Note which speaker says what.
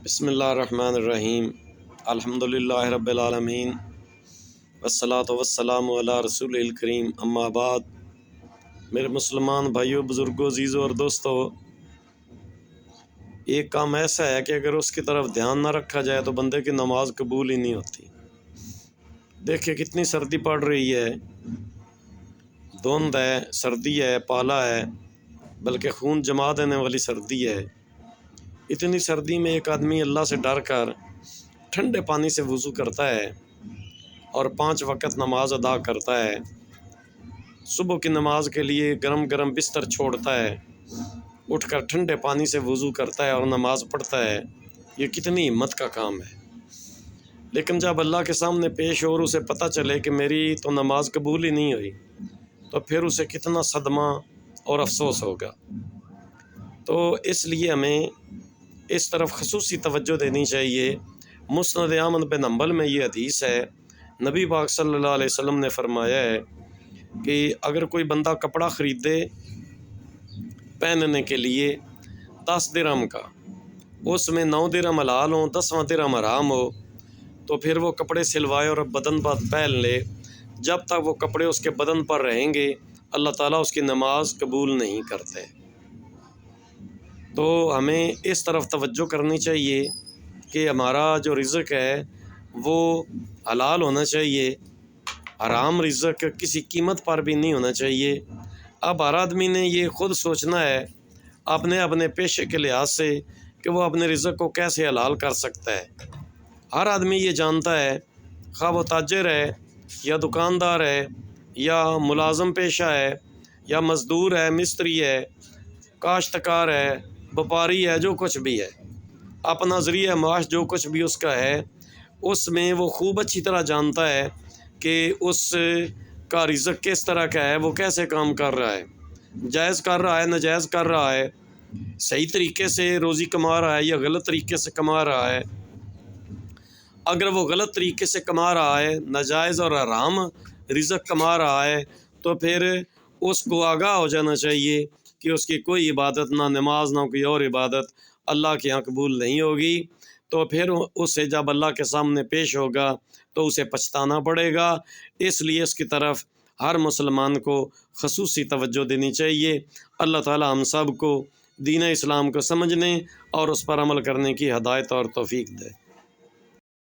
Speaker 1: بسم اللہ الرحمن الرحیم الحمدللہ رب العالمین والصلاۃ والسلام علی رسول الکریم اما بعد۔ میرے مسلمان بھائیوں، بزرگوں، عزیزوں اور دوستوں، ایک کام ایسا ہے کہ اگر اس کی طرف دھیان نہ رکھا جائے تو بندے کی نماز قبول ہی نہیں ہوتی۔ دیکھیں کتنی سردی پڑ رہی ہے، دھند ہے، سردی ہے، پالا ہے، بلکہ خون جما دینے والی سردی ہے۔ اتنی سردی میں ایک آدمی اللہ سے ڈر کر ٹھنڈے پانی سے وضو کرتا ہے اور 5 وقت نماز ادا کرتا ہے، صبح کی نماز کے لیے گرم گرم بستر چھوڑتا ہے، اٹھ کر ٹھنڈے پانی سے وضو کرتا ہے اور نماز پڑھتا ہے۔ یہ کتنی ہمت کا کام ہے۔ لیکن جب اللہ کے سامنے پیش ہو اور اسے پتہ چلے کہ میری تو نماز قبول ہی نہیں ہوئی، تو پھر اسے کتنا صدمہ اور افسوس ہوگا۔ تو اس لیے ہمیں اس طرف خصوصی توجہ دینی چاہیے۔ مسند احمد بن حنبل میں یہ حدیث ہے، نبی پاک صلی اللہ علیہ وسلم نے فرمایا ہے کہ اگر کوئی بندہ کپڑا خریدے پہننے کے لیے 10 درہم کا، اس میں 9 درہم حلال ہوں، 10واں درہم حرام ہو، تو پھر وہ کپڑے سلوائے اور بدن پر پہن لے۔ جب تک وہ کپڑے اس کے بدن پر رہیں گے اللہ تعالیٰ اس کی نماز قبول نہیں کرتے۔ تو ہمیں اس طرف توجہ کرنی چاہیے کہ ہمارا جو رزق ہے وہ حلال ہونا چاہیے، حرام رزق کسی قیمت پر بھی نہیں ہونا چاہیے۔ اب ہر آدمی نے یہ خود سوچنا ہے اپنے پیشے کے لحاظ سے کہ وہ اپنے رزق کو کیسے حلال کر سکتا ہے۔ ہر آدمی یہ جانتا ہے، خواہ وہ تاجر ہے یا دکاندار ہے یا ملازم پیشہ ہے یا مزدور ہے، مستری ہے، کاشتکار ہے، وپاری ہے، جو کچھ بھی ہے، اپنا ذریعہ معاش جو کچھ بھی اس کا ہے، اس میں وہ خوب اچھی طرح جانتا ہے کہ اس کا رزق کس طرح کا ہے، وہ کیسے کام کر رہا ہے، جائز کر رہا ہے، ناجائز کر رہا ہے، صحیح طریقے سے روزی کما رہا ہے یا غلط طریقے سے کما رہا ہے۔ اگر وہ غلط طریقے سے کما رہا ہے، ناجائز اور حرام رزق کما رہا ہے، تو پھر اس کو آگاہ ہو جانا چاہیے کہ اس کی کوئی عبادت، نہ نماز نہ کوئی اور عبادت اللہ کے یہاں قبول نہیں ہوگی۔ تو پھر اسے جب اللہ کے سامنے پیش ہوگا تو اسے پچھتانا پڑے گا۔ اس لیے اس کی طرف ہر مسلمان کو خصوصی توجہ دینی چاہیے۔ اللہ تعالی ہم سب کو دین اسلام کو سمجھنے اور اس پر عمل کرنے کی ہدایت اور توفیق دے۔